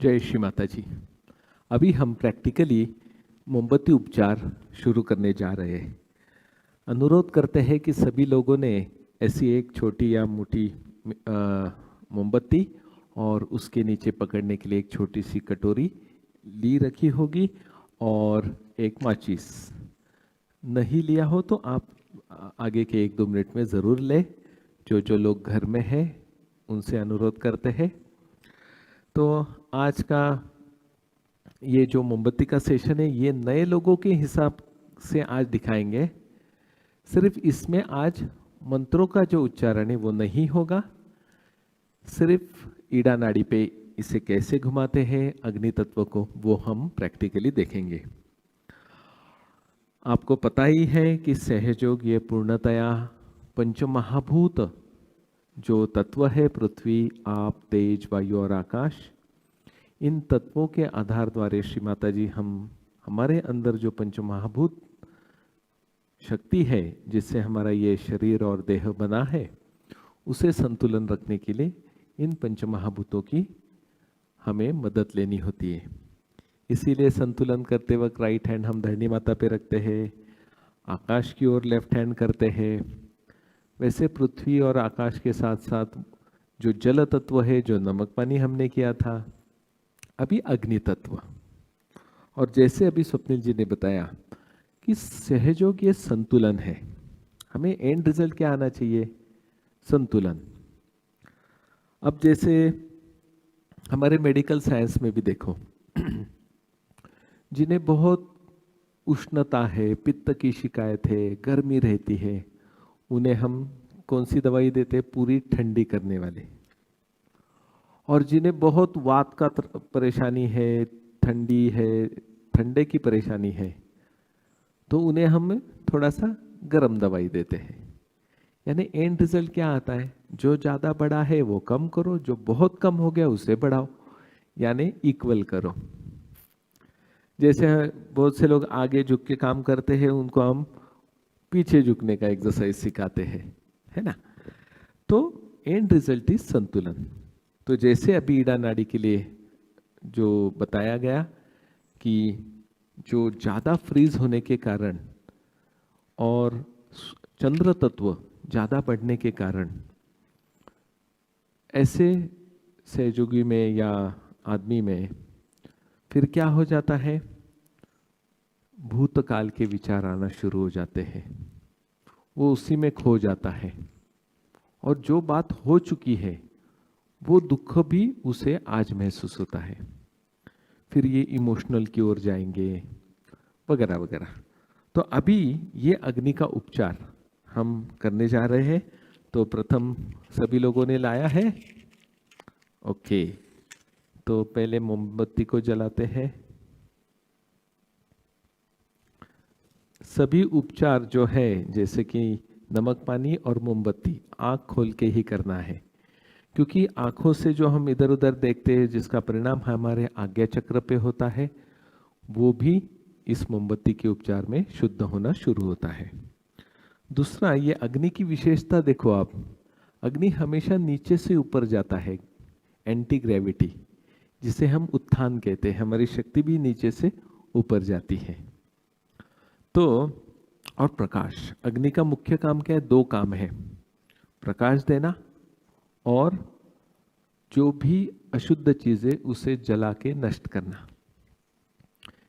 जय श्री माता जी। अभी हम प्रैक्टिकली मोमबत्ती उपचार शुरू करने जा रहे हैं। अनुरोध करते हैं कि सभी लोगों ने ऐसी एक छोटी या मोटी मोमबत्ती और उसके नीचे पकड़ने के लिए एक छोटी सी कटोरी ली रखी होगी और एक माचिस। नहीं लिया हो तो आप आगे के 1-2 मिनट में ज़रूर लें। जो लोग घर में हैं उनसे अनुरोध करते हैं। तो आज का ये जो मोमबत्ती का सेशन है ये नए लोगों के हिसाब से आज दिखाएंगे। सिर्फ इसमें आज मंत्रों का जो उच्चारण है वो नहीं होगा, सिर्फ ईड़ा नाड़ी पे इसे कैसे घुमाते हैं अग्नि तत्व को वो हम प्रैक्टिकली देखेंगे। आपको पता ही है कि सहयोग ये पूर्णतया पंचमहाभूत जो तत्व है पृथ्वी, आप, तेज, वायु और आकाश, इन तत्वों के आधार द्वारा श्री माता जी हमारे अंदर जो पंचमहाभूत शक्ति है जिससे हमारा ये शरीर और देह बना है उसे संतुलन रखने के लिए इन पंचमहाभूतों की हमें मदद लेनी होती है। इसीलिए संतुलन करते वक्त राइट हैंड हम धरणी माता पे रखते हैं, आकाश की ओर लेफ्ट हैंड करते हैं। वैसे पृथ्वी और आकाश के साथ साथ जो जल तत्व है, जो नमक पानी हमने किया था, अभी अग्नि तत्व। और जैसे अभी स्वप्निल जी ने बताया कि सहयोग ये संतुलन है, हमें एंड रिजल्ट क्या आना चाहिए? संतुलन। अब जैसे हमारे मेडिकल साइंस में भी देखो जिन्हें बहुत उष्णता है, पित्त की शिकायत है, गर्मी रहती है, उन्हें हम कौन सी दवाई देते हैं? पूरी ठंडी करने वाले। और जिन्हें बहुत वात का परेशानी है, ठंडी है, ठंडे की परेशानी है, तो उन्हें हम थोड़ा सा गर्म दवाई देते हैं। यानी एंड रिजल्ट क्या आता है? जो ज़्यादा बड़ा है वो कम करो, जो बहुत कम हो गया उसे बढ़ाओ, यानी इक्वल करो। जैसे बहुत से लोग आगे झुक के काम करते हैं, उनको हम पीछे झुकने का एक्सरसाइज सिखाते हैं, है ना? तो एंड रिजल्ट इज संतुलन। तो जैसे अभी ईड़ा नाड़ी के लिए जो बताया गया कि जो ज़्यादा फ्रीज होने के कारण और चंद्र तत्व ज़्यादा बढ़ने के कारण ऐसे सहयोगी में या आदमी में फिर क्या हो जाता है? भूतकाल के विचार आना शुरू हो जाते हैं, वो उसी में खो जाता है और जो बात हो चुकी है वो दुख भी उसे आज महसूस होता है। फिर ये इमोशनल की ओर जाएंगे वगैरह वगैरह। तो अभी ये अग्नि का उपचार हम करने जा रहे हैं। तो प्रथम सभी लोगों ने लाया है? ओके, तो पहले मोमबत्ती को जलाते हैं। सभी उपचार जो है जैसे कि नमक पानी और मोमबत्ती आँख खोल के ही करना है, क्योंकि आँखों से जो हम इधर उधर देखते हैं जिसका परिणाम हमारे आज्ञा चक्र पे होता है, वो भी इस मोमबत्ती के उपचार में शुद्ध होना शुरू होता है। दूसरा, ये अग्नि की विशेषता देखो आप, अग्नि हमेशा नीचे से ऊपर जाता है, एंटी ग्रेविटी, जिसे हम उत्थान कहते हैं। हमारी शक्ति भी नीचे से ऊपर जाती है। तो और प्रकाश, अग्नि का मुख्य काम क्या है? 2 काम है, प्रकाश देना और जो भी अशुद्ध चीजें उसे जला के नष्ट करना।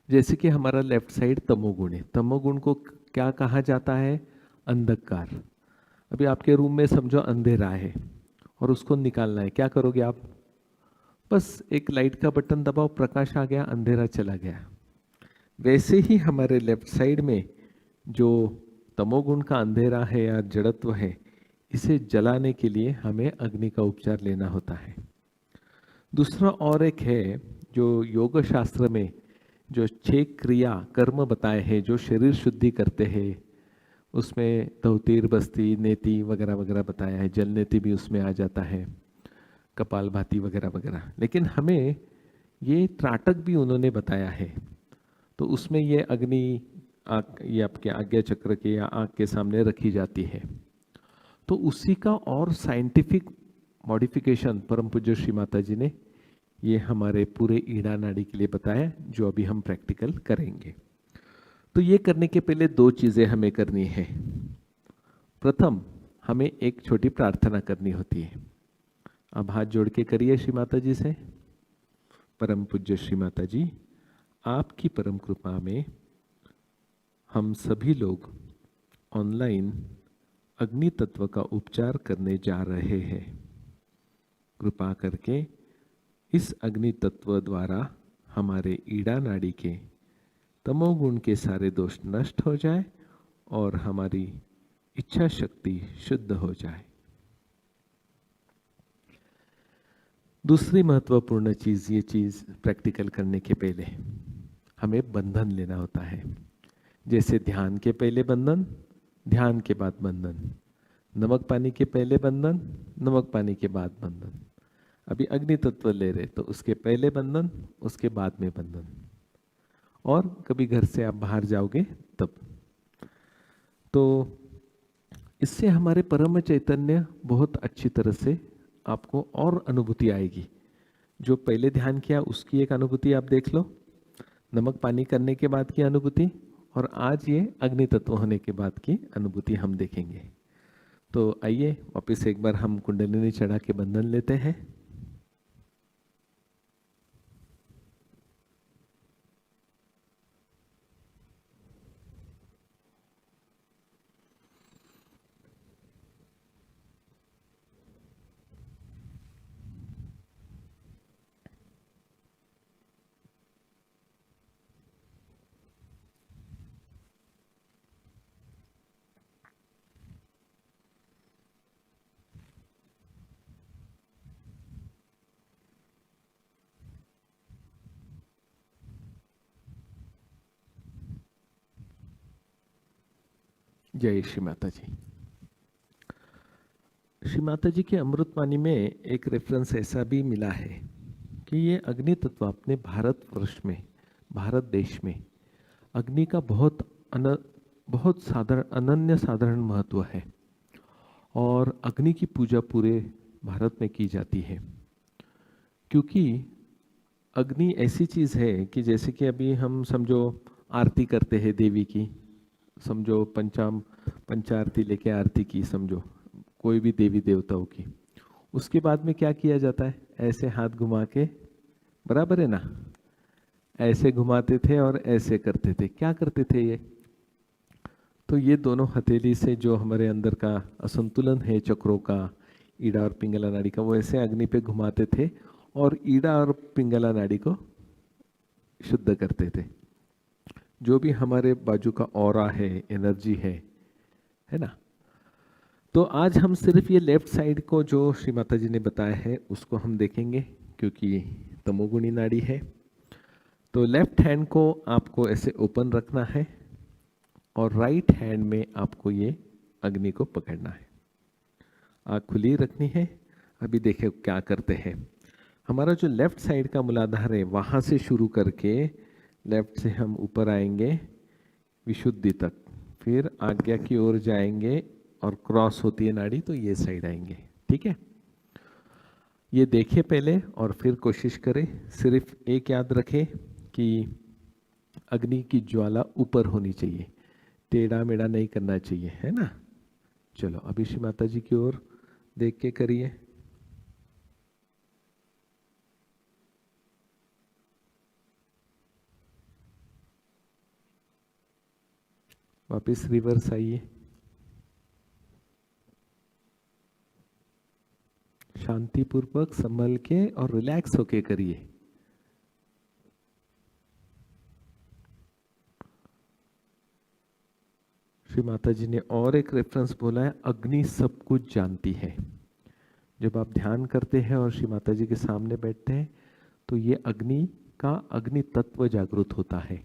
जैसे कि हमारा लेफ्ट साइड तमोगुण है, तमोगुण को क्या कहा जाता है? अंधकार। अभी आपके रूम में समझो अंधेरा है और उसको निकालना है, क्या करोगे आप? बस एक लाइट का बटन दबाओ, प्रकाश आ गया, अंधेरा चला गया। वैसे ही हमारे लेफ्ट साइड में जो तमोगुण का अंधेरा है या जड़त्व है, इसे जलाने के लिए हमें अग्नि का उपचार लेना होता है। दूसरा और एक है जो योग शास्त्र में जो 6 क्रिया कर्म बताए हैं जो शरीर शुद्धि करते हैं, उसमें तौतीर, बस्ती, नेति वगैरह वगैरह बताया है। जल नेति भी उसमें आ जाता है, कपालभाति वगैरह वगैरह। लेकिन हमें ये त्राटक भी उन्होंने बताया है। तो उसमें ये अग्नि ये आपके आज्ञा चक्र के या आँख के सामने रखी जाती है। तो उसी का और साइंटिफिक मॉडिफिकेशन परम पूज्य श्री माता जी ने ये हमारे पूरे ईड़ा नाड़ी के लिए बताया, जो अभी हम प्रैक्टिकल करेंगे। तो ये करने के पहले दो चीजें हमें करनी है। प्रथम, हमें एक छोटी प्रार्थना करनी होती है। अब हाथ जोड़ के करिए श्री माता जी से। परम पूज्य श्री माता जी, आपकी परम कृपा में हम सभी लोग ऑनलाइन अग्नि तत्व का उपचार करने जा रहे हैं। कृपा करके इस अग्नि तत्व द्वारा हमारे ईड़ा नाड़ी के तमोगुण के सारे दोष नष्ट हो जाए और हमारी इच्छा शक्ति शुद्ध हो जाए। दूसरी महत्वपूर्ण चीज, ये चीज प्रैक्टिकल करने के पहले हमें बंधन लेना होता है। जैसे ध्यान के पहले बंधन, ध्यान के बाद बंधन, नमक पानी के पहले बंधन, नमक पानी के बाद बंधन। अभी अग्नि तत्व ले रहे तो उसके पहले बंधन, उसके बाद में बंधन। और कभी घर से आप बाहर जाओगे तब। तो इससे हमारे परम चैतन्य बहुत अच्छी तरह से आपको और अनुभूति आएगी। जो पहले ध्यान किया उसकी एक अनुभूति आप देख लो, नमक पानी करने के बाद की अनुभूति, और आज ये अग्नि तत्व होने के बाद की अनुभूति हम देखेंगे। तो आइए वापस एक बार हम कुंडलिनी चढ़ा के बंधन लेते हैं। जय श्री माता जी। श्री माता जी के अमृत वाणी में एक रेफरेंस ऐसा भी मिला है कि ये अग्नि तत्व अपने भारतवर्ष में, भारत देश में अग्नि का बहुत साधारण, अनन्य साधारण महत्व है। और अग्नि की पूजा पूरे भारत में की जाती है, क्योंकि अग्नि ऐसी चीज है कि जैसे कि अभी हम समझो आरती करते हैं देवी की, समझो पंचारती लेके आरती की, समझो कोई भी देवी देवताओं की, उसके बाद में क्या किया जाता है, ऐसे हाथ घुमा के, बराबर है ना, ऐसे घुमाते थे और ऐसे करते थे। क्या करते थे ये? तो ये दोनों हथेली से जो हमारे अंदर का असंतुलन है चक्रों का, ईड़ा और पिंगला नाड़ी का, वो ऐसे अग्नि पे घुमाते थे और ईड़ा और पिंगला नाड़ी को शुद्ध करते थे। जो भी हमारे बाजू का ऑरा है, एनर्जी है ना। तो आज हम सिर्फ ये लेफ्ट साइड को जो श्री माता जी ने बताया है उसको हम देखेंगे, क्योंकि तमोगुणी नाड़ी है। तो लेफ्ट हैंड को आपको ऐसे ओपन रखना है और राइट हैंड में आपको ये अग्नि को पकड़ना है। आँख खुली रखनी है। अभी देखिए क्या करते हैं। हमारा जो लेफ्ट साइड का मूलाधार है वहाँ से शुरू करके लेफ्ट से हम ऊपर आएंगे विशुद्धि तक, फिर आज्ञा की ओर जाएंगे और क्रॉस होती है नाड़ी तो ये साइड आएंगे। ठीक है, ये देखिए पहले और फिर कोशिश करें। सिर्फ एक याद रखें कि अग्नि की ज्वाला ऊपर होनी चाहिए, टेढ़ा मेढ़ा नहीं करना चाहिए, है ना। चलो अभी श्री माता जी की ओर देख के करिए। वापिस रिवर्स आइए, शांतिपूर्वक संभल के और रिलैक्स होके करिए। श्री माता जी ने और एक रेफरेंस बोला है, अग्नि सब कुछ जानती है। जब आप ध्यान करते हैं और श्री माता जी के सामने बैठते हैं तो ये अग्नि का अग्नि तत्व जागृत होता है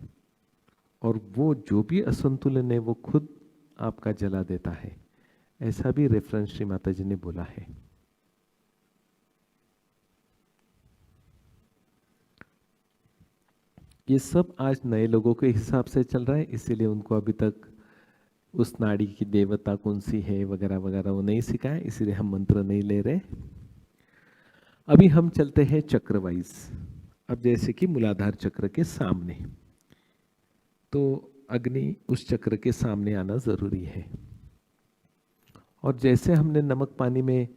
और वो जो भी असंतुलन है वो खुद आपका जला देता है। ऐसा भी रेफरेंस श्री माता जी ने बोला है। ये सब आज नए लोगों के हिसाब से चल रहा है, इसीलिए उनको अभी तक उस नाड़ी की देवता कौन सी है वगैरह वगैरह वो नहीं सिखाया, इसीलिए हम मंत्र नहीं ले रहे। अभी हम चलते हैं चक्र वाइज। अब जैसे कि मूलाधार चक्र के सामने, तो अग्नि उस चक्र के सामने आना जरूरी है। और जैसे हमने नमक पानी में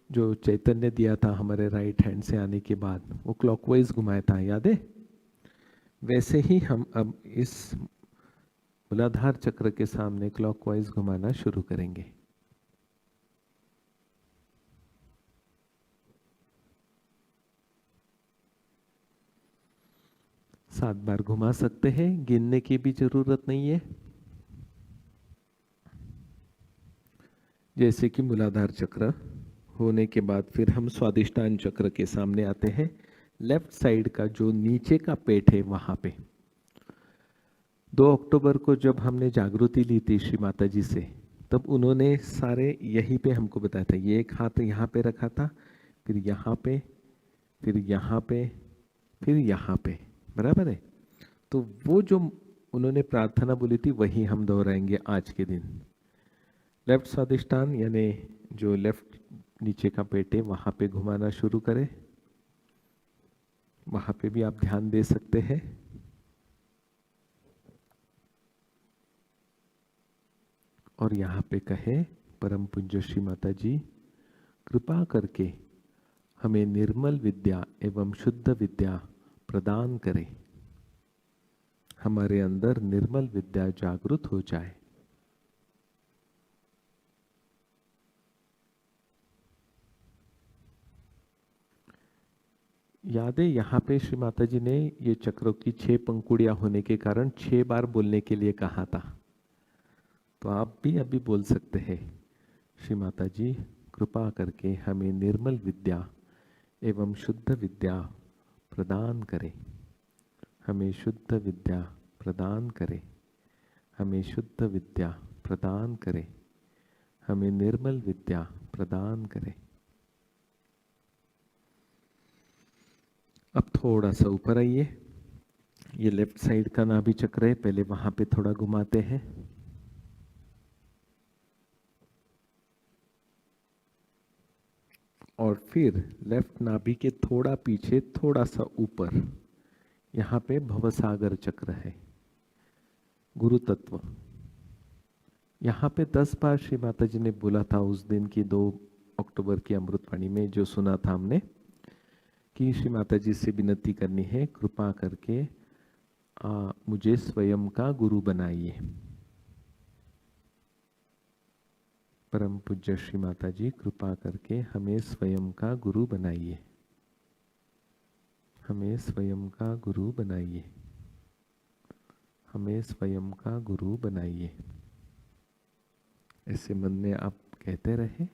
जो चैतन्य दिया था हमारे राइट हैंड से आने के बाद, वो क्लॉकवाइज घुमाया था, याद है? वैसे ही हम अब इस मूलाधार चक्र के सामने क्लॉकवाइज घुमाना शुरू करेंगे। 7 बार घुमा सकते हैं, गिनने की भी जरूरत नहीं है। जैसे कि मूलाधार चक्र होने के बाद फिर हम स्वादिष्टान चक्र के सामने आते हैं। लेफ्ट साइड का जो नीचे का पेट है वहां पे 2 अक्टूबर को जब हमने जागृति ली थी श्री माता जी से, तब उन्होंने सारे यहीं पे हमको बताया था। ये एक हाथ यहाँ पे रखा था, फिर यहाँ पे, फिर यहाँ पे, फिर यहाँ पे, बराबर है? तो वो जो उन्होंने प्रार्थना बोली थी वही हम दोहराएंगे आज के दिन। लेफ्ट स्वादिष्टान यानी जो लेफ्ट नीचे का पेट है वहां पे घुमाना शुरू करें। वहां पे भी आप ध्यान दे सकते हैं। और यहाँ पे कहे, परम पूज्य श्री माता जी कृपा करके हमें निर्मल विद्या एवं शुद्ध विद्या प्रदान करें। हमारे अंदर निर्मल विद्या जागृत हो जाए। याद है यहाँ पे श्री माता जी ने ये चक्रों की 6 पंखुड़ियां होने के कारण 6 बार बोलने के लिए कहा था। तो आप भी अभी बोल सकते हैं, श्री माता जी कृपा करके हमें निर्मल विद्या एवं शुद्ध विद्या प्रदान करें। हमें शुद्ध विद्या प्रदान करें। हमें शुद्ध विद्या प्रदान करें। हमें निर्मल विद्या प्रदान करें। अब थोड़ा सा ऊपर आइए। ये लेफ्ट साइड का नाभि चक्र है, पहले वहां पे थोड़ा घुमाते हैं। और फिर लेफ्ट नाभि के थोड़ा पीछे थोड़ा सा ऊपर यहाँ पे भवसागर चक्र है, गुरु तत्व। यहाँ पे 10 बार श्री माता जी ने बोला था उस दिन की 2 अक्टूबर की अमृतवाणी में, जो सुना था हमने, कि श्री माता जी से विनती करनी है कृपा करके मुझे स्वयं का गुरु बनाइए। परम पूज्य श्री माता जी कृपा करके हमें स्वयं का गुरु बनाइए। हमें स्वयं का गुरु बनाइए। हमें स्वयं का गुरु बनाइए। ऐसे मन में आप कहते रहे।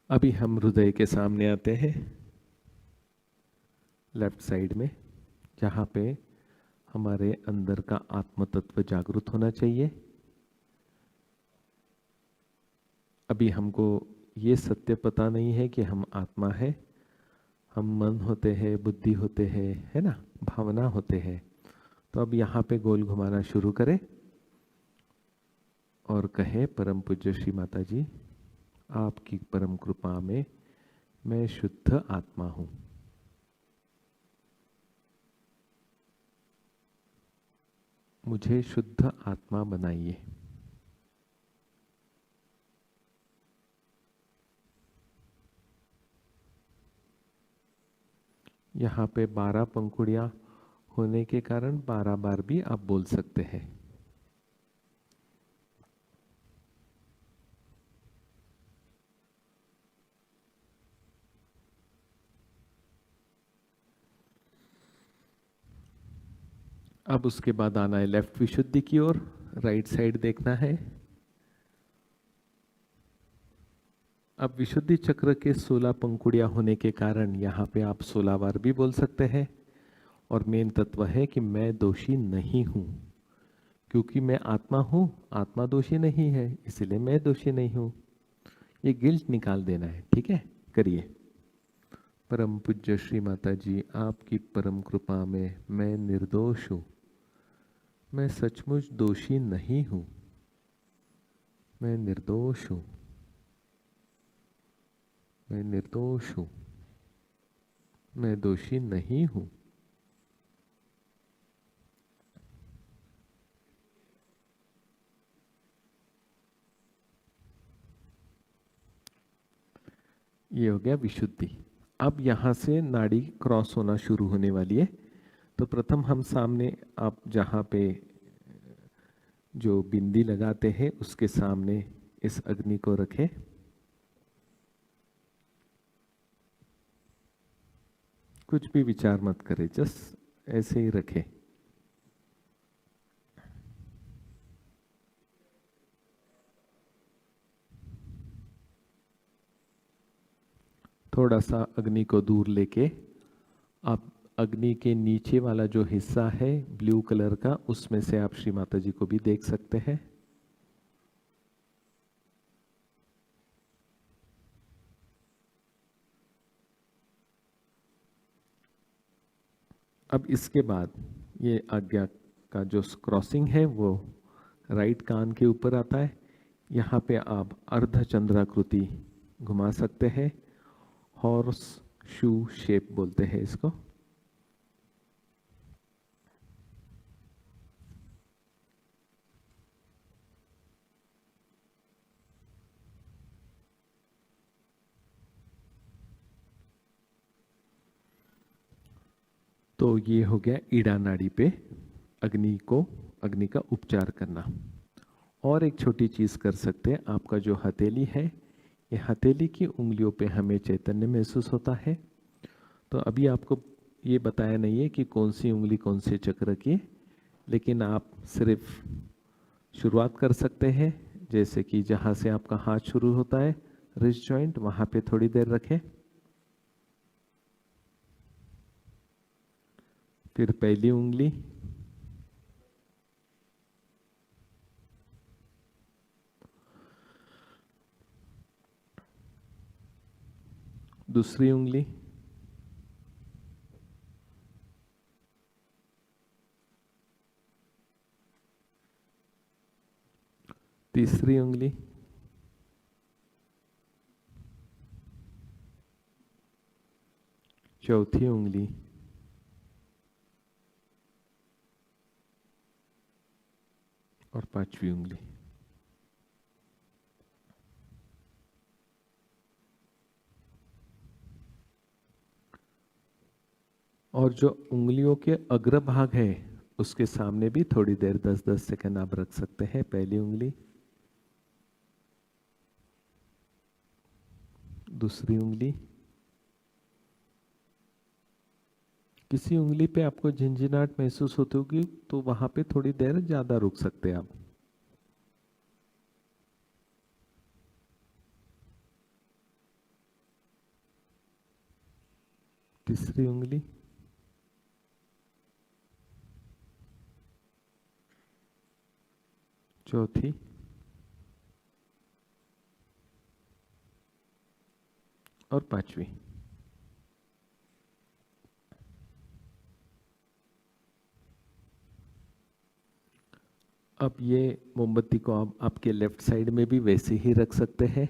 अभी हम हृदय के सामने आते हैं, लेफ्ट साइड में, जहाँ पे हमारे अंदर का आत्म तत्व जागृत होना चाहिए। अभी हमको ये सत्य पता नहीं है कि हम आत्मा है। हम मन होते हैं, बुद्धि होते हैं, है ना, भावना होते हैं। तो अब यहाँ पे गोल घुमाना शुरू करें और कहे, परम पूज्य श्री माता जी आपकी परम कृपा में मैं शुद्ध आत्मा हूं। मुझे शुद्ध आत्मा बनाइए। यहाँ पे 12 पंखुड़ियां होने के कारण 12 बार भी आप बोल सकते हैं। अब उसके बाद आना है लेफ्ट विशुद्धि की ओर, राइट साइड देखना है। अब विशुद्धि चक्र के 16 पंखुड़ियां होने के कारण यहाँ पे आप 16 बार भी बोल सकते हैं। और मेन तत्व है कि मैं दोषी नहीं हूं, क्योंकि मैं आत्मा हूं। आत्मा दोषी नहीं है, इसलिए मैं दोषी नहीं हूं। ये गिल्ट निकाल देना है, ठीक है? करिए। परम पूज्य श्री माता जी, आपकी परम कृपा में मैं निर्दोष हूँ। मैं सचमुच दोषी नहीं हूँ। मैं निर्दोष हूँ। मैं निर्दोष हूँ। मैं दोषी नहीं हूँ। ये हो गया विशुद्धि। अब यहाँ से नाड़ी क्रॉस होना शुरू होने वाली है। तो प्रथम हम सामने, आप जहाँ पे जो बिंदी लगाते हैं उसके सामने इस अग्नि को रखें। कुछ भी विचार मत करें, जस्ट ऐसे ही रखें। थोड़ा सा अग्नि को दूर लेके आप अग्नि के नीचे वाला जो हिस्सा है ब्लू कलर का, उसमें से आप श्री माता जी को भी देख सकते हैं। अब इसके बाद ये आज्ञा का जो क्रॉसिंग है वो राइट कान के ऊपर आता है। यहाँ पे आप अर्धचंद्राकृति घुमा सकते हैं। हॉर्स शू शेप बोलते हैं इसको। तो ये हो गया ईड़ा नाड़ी पे अग्नि का उपचार करना। और एक छोटी चीज कर सकते हैं, आपका जो हथेली है, ये हथेली की उंगलियों पे हमें चैतन्य महसूस होता है। तो अभी आपको ये बताया नहीं है कि कौन सी उंगली कौन से चक्र की, लेकिन आप सिर्फ शुरुआत कर सकते हैं। जैसे कि जहाँ से आपका हाथ शुरू होता है, रिस्ट जॉइंट, वहाँ पे थोड़ी देर रखें। फिर पहली उंगली, दूसरी उंगली, तीसरी उंगली, चौथी उंगली, और पांचवी उंगली। और जो उंगलियों के अग्रभाग है उसके सामने भी थोड़ी देर 10-10 सेकंड आप रख सकते हैं। पहली उंगली, दूसरी उंगली। किसी उंगली पे आपको झिंझिनाहट महसूस होती होगी तो वहां पे थोड़ी देर ज्यादा रुक सकते हैं आप। तीसरी उंगली, चौथी, और पांचवी। अब ये मोमबत्ती को आप आपके लेफ्ट साइड में भी वैसे ही रख सकते हैं।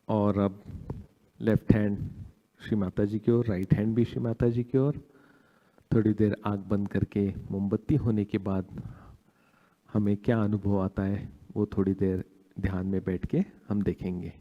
और अब लेफ्ट हैंड श्री माता जी की ओर, राइट हैंड भी श्री माता जी की ओर। थोड़ी देर आंख बंद करके मोमबत्ती होने के बाद हमें क्या अनुभव आता है वो थोड़ी देर ध्यान में बैठ के हम देखेंगे।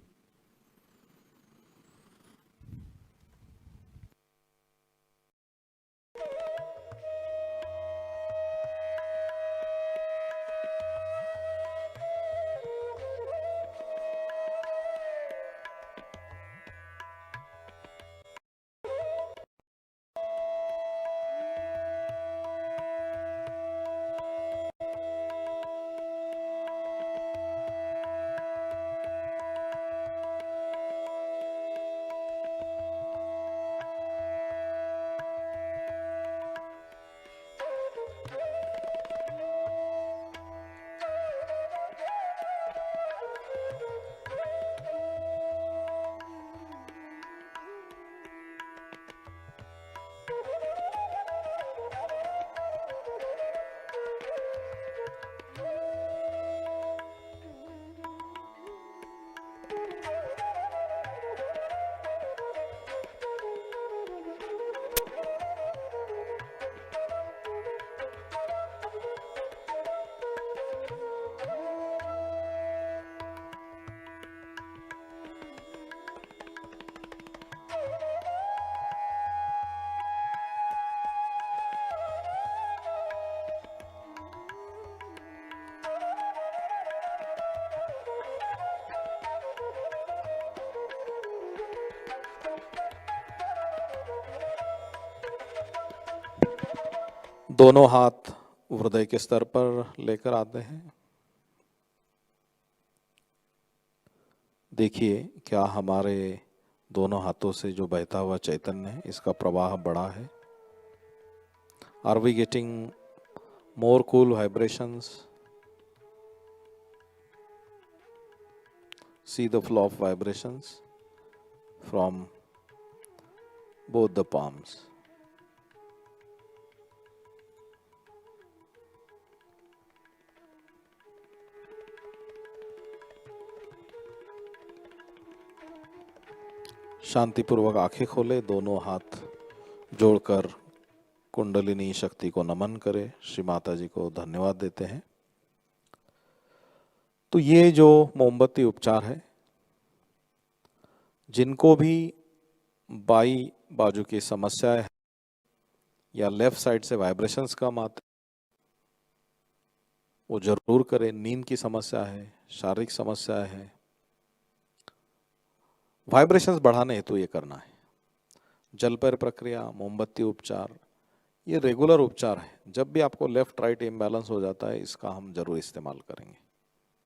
दोनों हाथ हृदय के स्तर पर लेकर आते हैं। देखिए क्या हमारे दोनों हाथों से जो बहता हुआ चैतन्य है इसका प्रवाह बढ़ा है। Are we getting more cool vibrations? See the flow of vibrations from both the palms. शांतिपूर्वक आंखें खोले, दोनों हाथ जोड़कर कुंडलिनी शक्ति को नमन करें, श्री माता जी को धन्यवाद देते हैं। तो ये जो मोमबत्ती उपचार है, जिनको भी बाई बाजू की समस्या है या लेफ्ट साइड से वाइब्रेशंस कम आते, वो जरूर करें। नींद की समस्या है, शारीरिक समस्या है, वाइब्रेशंस बढ़ाने हेतु ये करना है। जलपर प्रक्रिया, मोमबत्ती उपचार, ये रेगुलर उपचार है। जब भी आपको लेफ्ट राइट इम्बैलेंस हो जाता है, इसका हम जरूर इस्तेमाल करेंगे।